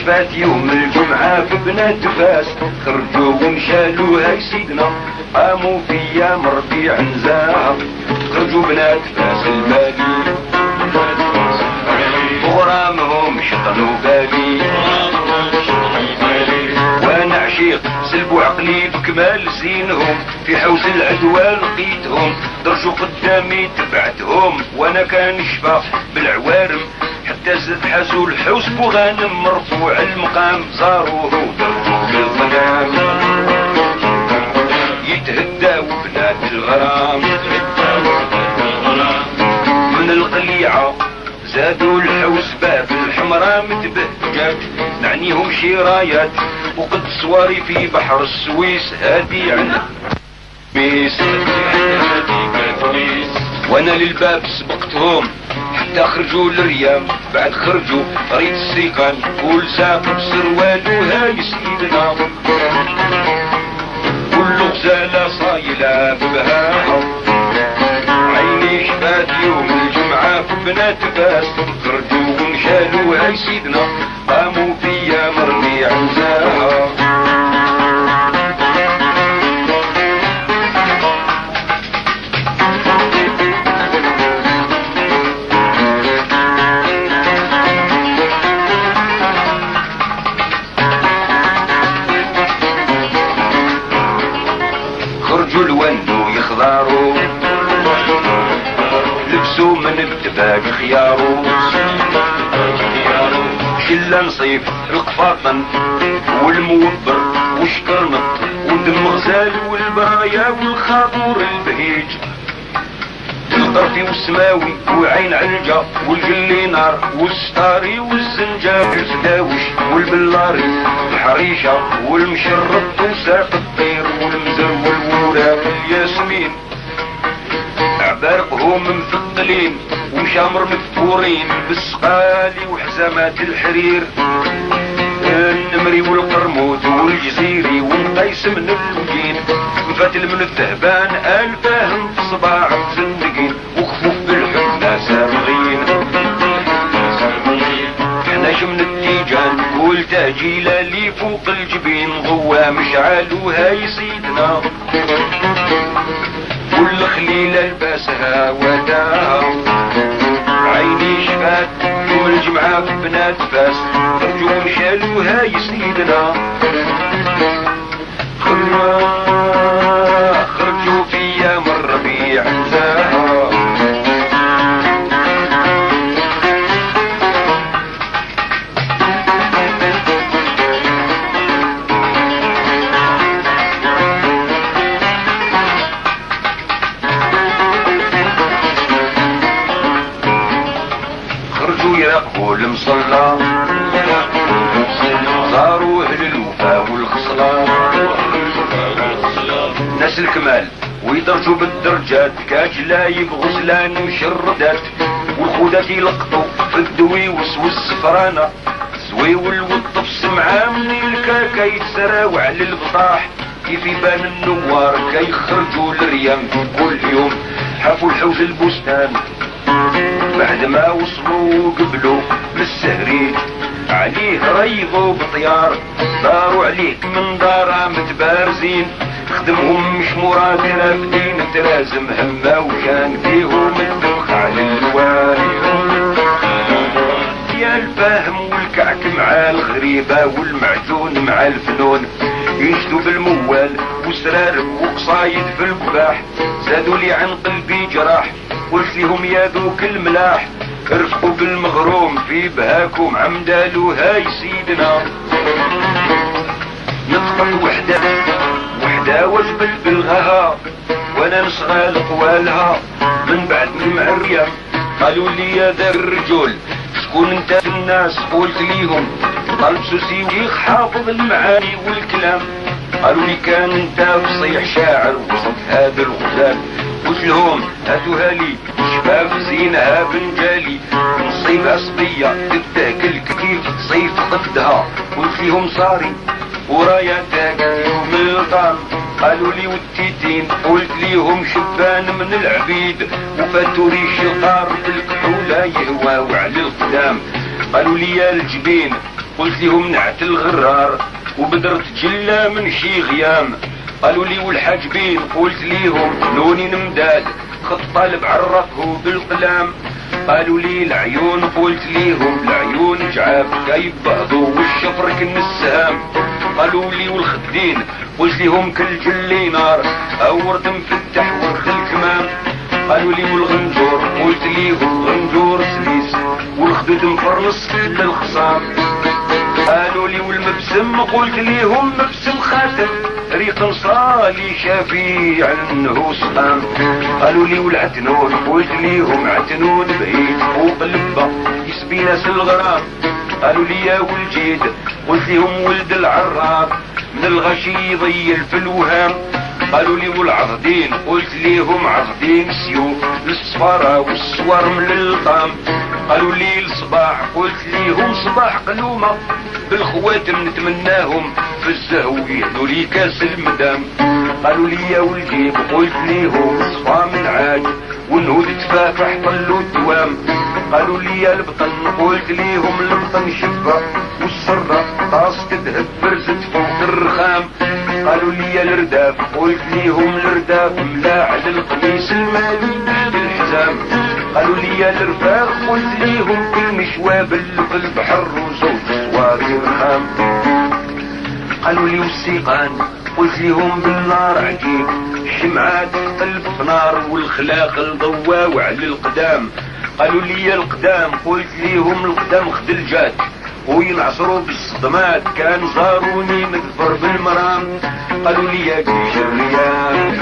شفات يوم الجمعة في بنات فاس، خرجوا ومشالوها يسيدنا، قاموا في ايام ربيع نزاهة، خرجوا بنات فاس الباقي بغرامهم شطنوا بالي، وانا عشيق سلبوا عقلي بكمال زينهم، في حوز العدوى لقيتهم، درجوا قدامي تبعتهم، وانا كان شفا بالعوارم حتى زاد حاسوا الحوس بوغانم، مرفوع المقام زاروه ودرجوا بالظلام، يتهداو بنات الغرام من القليعة زادوا الحوس باب الحمراء متبهجات، نعنيهم شرايات وقد صواري في بحر السويس هادي عن ميس، وانا للباب سبقتهم حتى خرجوا للريام، بعد خرجوا ريت السيقان كل ساقب سروالو هاي سيدنا، كل غزالة صايلة ببهاها، عيني شفات يوم الجمعة في بنات فاس، خرجوا ومشالوا هاي سيدنا، قاموا فيا مرمي عزاها، خرجوا الوندو يخضاروا لبسوا من الدباق خيارو، شلا نصيف القفاطن والموبر وشكرنط ودم غزال والبرايا والخاطور البهيج، القرفي والسماوي وعين علجة والجلي نار والستاري والزنجاب الفداوش والبلاري الحريشة والمشرب وساق الطير والمزر والوراق الياسمين، عبارقهم مثقلين ومشامر مدفورين بالسقالي وحزامات الحرير، النمري والقرموط والجزيري والقيس من الوجين، مفتل من الذهبان الفاهم في صباع مزندقين، وخفوف بالحب ناس سابغين، حناش من التيجان كل تاجيلة لي فوق الجبين، غوا مشعل وهاي سيدنا، كل خليلة لباسها وداها، عيني شفات يوم الجمعة في بنات فاس، خرجوا مشالوا هاي سيدنا، خرجوا في ايام الربيع نزاها، يراقبوا المصلى صاروا اهل الوفا والخصلة، ناس الكمال ويدرجوا بالدرجات، كاجلايب غزلان مشردات، والخودات يلقطوا في الدوي والسفرانة، الزوي والوط في السمعة من الكاكا يتسراو على البطاح، كيف يبان النوار كيخرجوا للريام، كل يوم حافوا الحوز البستان، بعد ما وصلوا قبلوا للسهريج، عليه ريضوا بطيار، داروا عليك من دارا متبارزين، خدمهم مش مراد رافدين، تلازم همه وكان فيهم الدبخ على الوالي، يا الفاهم والكعك مع الغريبة والمعزون مع الفنون، ينشدوا بالموال وسرار وقصايد في الكباح، زادوا لي عن قلبي جراح، قلت لهم يا ذوك الملاح، ارفقوا بالمغروم في بهاكم عمدالو هاي سيدنا، نطقت وحدة وجبت بالغها، وانا نصغى لقوالها من بعد المعرية، قالوا لي يا ذا الرجل شكون انت في الناس، قلت ليهم طلب سوسي حافظ المعاني والكلام، قالوا لي كان انت فصيح شاعر وسط هذا الغزال، قلت لهم هاتوها لي شباب زينها بنجالي، نصيب صبية تتاكل كيف صيف قفدها، قلت لهم صاري ورايا تاكل يوم الغام، قالوا لي والتيتين، قلت ليهم شبان من العبيد، وفاتوا ريش القار الكحولة يهوى وعلى القدام، قالوا لي يا الجبين قلت لهم نعت الغرار وبدرت جلة من شي غيام. قالوا لي والحاجبين قلت ليهم لوني نمداد خط طالب عرفه بالقلام. قالوا لي العيون قلت ليهم العيون جعاب جايب بعضو والشفر كن السهام. قالوا لي والخدين قلت ليهم كل جلي نار اورد مفتح ورخ الكمام. قالوا لي والغنجور قلت ليهم غنجور سليس والخدود مفرنص للخصام. قالوا لي والمبسم قلت ليهم مبسم خاتم ريق صالي شافي عنه صقام. قالوا لي والعتنون قلت ليهم عتنون بعيد فوق اللبة يسبي ناس الغرام. قالوا لي يا والجيد قلت ليهم ولد العراب من الغشي يضيل في الوهام. قالوا لي والعضدين قلت ليهم عضدين سيوف للصفارة والصور من الطام. قالوا لي الصباح قلت ليهم صباح قلومة بالخواتم نتمناهم في الزهو يهدوا لي كاس المدام. قالوا لي يا والجيب قلت ليهم صفا من عاج والنهود تفافح طلوا الدوام. قالوا لي يا البطن قلت ليهم البطن شفا والسرة طاس تذهب برزت فوق الرخام. قالوا لي يا الرداف قلت ليهم الرداف ملاع للقميص المالي بالحزام. قالوا لي يا الرفاق قلت ليهم في المشواب في البحر وزوج صواري رخام. قالوا لي والسيقان قلت ليهم بالنار عجيب الشمعات قلب نار والخلاق الضواو على القدام. قالوا لي يا القدام قلت ليهم القدام خدلجات وينعصروا بالصدمات كان زاروني مذفر بالمرام. قالوا لي يا جيش الريان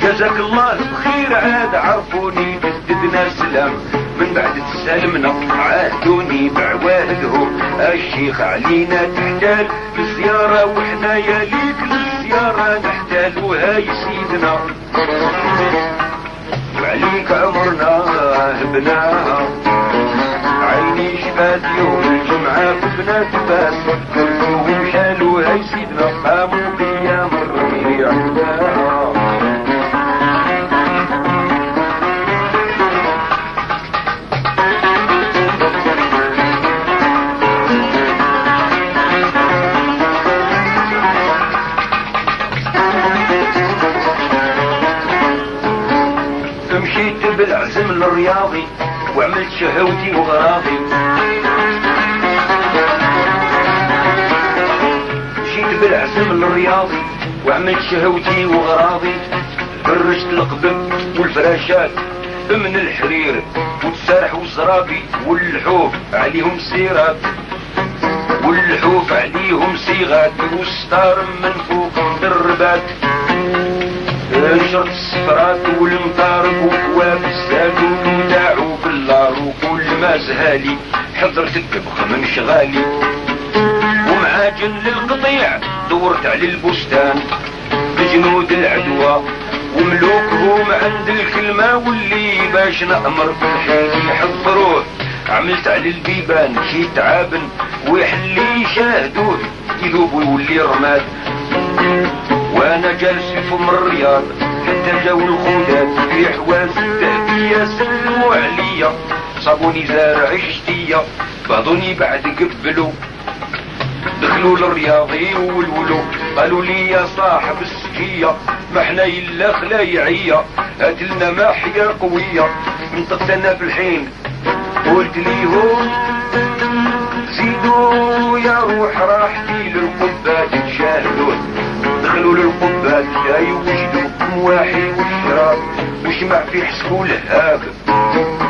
جزاك الله بخير عاد عرفوني بددنا سلام. من بعد تسلمنا عاهدوني بعوالدهم الشيخ علينا تحتال بالزيارة وحنايا ليك للزيارة نحتال وهاي سيدنا وعليك عمرنا هبناها. عيني شفات يوم الجمعة في بنات باس كلهم شالوا هاي سيدنا قاموا بيام الربيع عندها. مشيت بالعزم الرياضي وعملت شهوتي وغراضي. مشيت بالعزم الرياضي وعملت شهوتي وغراضي. فرشت القبب والفراشات من الحرير والسرح والزرابي واللحوف عليهم سيرات واللحوف عليهم صيغات والستار من فوق الربات. نشرت السفرات والمطارق وكواب الزاد والوداع وباللار وكل ما زهالي حضرت الدبخ من شغالي. ومعاجن للقطيع دورت على البستان بجنود العدوى وملوكهم عند الكلمة واللي باش نأمر في الحين يحضروه. عملت على البيبان شي تعابن ويحلي يشاهدوه يذوب ويولي رماد. وانا جالس في فم الرياض حتى جاو الخودات في حواس الذهبية سلموا عليا صابوني زارع الشتية بعضوني بعد قبلوا دخلوا للرياضي وولولوا. قالوا لي يا صاحب السكية ما احنا الا خلايعية هاتلنا ماحية قوية. انطقت انا في الحين قلت ليهم زيدوا يا روح راحتي للقبات تشاهدون. دخلوا للقبات جاي وجدوا مواحي والشراب وشمع في حسبوا الهاب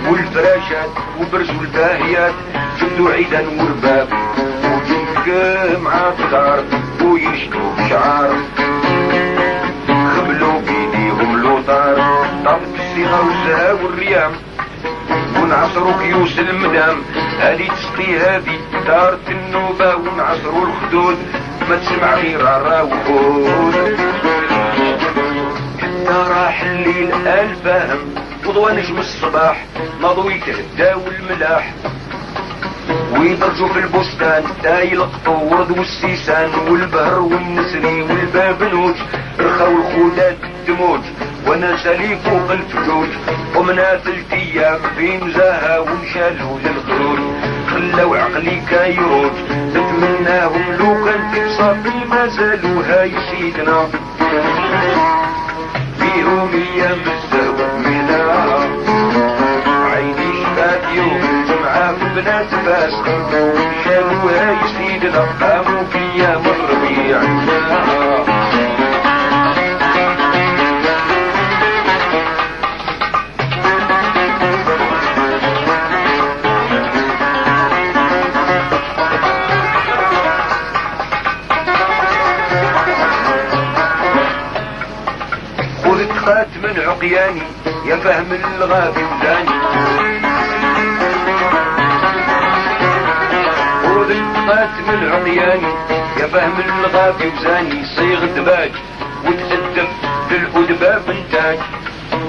والفراشات وبرزوا الباهيات جبدوا عيدان ورباب وجنك مع الدار ويشتوا بشعار خبلوا بيديهم لوطار طابت الصيغة والزها والريام ونعصروا كيوس المدام هذه تسقي هذه دارت النوبة ونعصروا الخدود ما تسمع غير عراوخود. حتى راح الليل الفاهم وضوى نجم الصباح نضوي تهدى والملاح ويدرجوا في البستان تا يلقطوا ورد والسيسان والبهر والنسري والبابنوج رخاو الخودات الدموج وانا سالي فوق الفجوج. ومنا 3 ايام في مزاها ومشالوا للخروج لو عقلي كيروج نتمناهم لو كان في صافي ما زالوا هاي سيدنا فيهم ايام الزهو مهنا عيني شفات يوم الجمعة في بنات فاس شالوا هاي سيدنا قاموا في ايام الربيع من عقياني يا فهم الغابي وزاني ورقات من عقياني يا فهم الغابي وزاني صيغ دباج وتأدب للأدباء بنتاج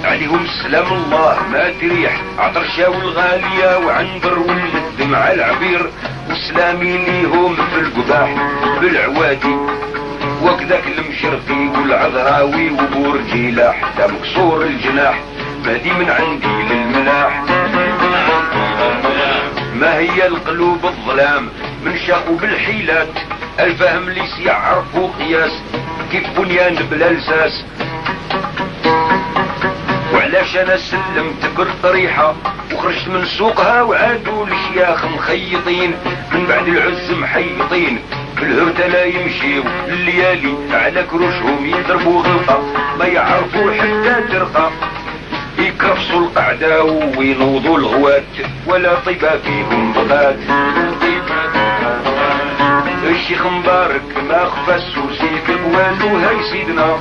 عليهم سلام الله ما تريح عطرشا والغالية وعنبر والمد مع العبير وسلامي ليهم في القباح بالعوادي وكذاك المشرقي والعذراوي وبورجيلة حتى مكسور الجناح مهدي من عندي للملاح ما هي القلوب الظلام من شاقوا بالحيلات الفهم ليس يعرفوا قياس كيف بنيان بلا لساس وعلاش انا سلمت بالطريحة وخرجت من سوقها وعادوا الشياخ مخيطين من بعد العز محيطين الهرتة لا يمشيو الليالي على كروشهم يضربوا غلطة ما يعرفوا حتى ترقى يكرفصوا القعدة وينوضوا الغوات ولا طيبة فيهم بغات الشيخ مبارك ما خفس وسيف الوالو هاي سيدنا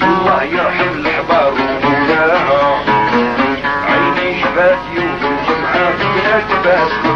الله يرحم الحبار ومولاها عيني شفات يوم الجمعة بلا تباس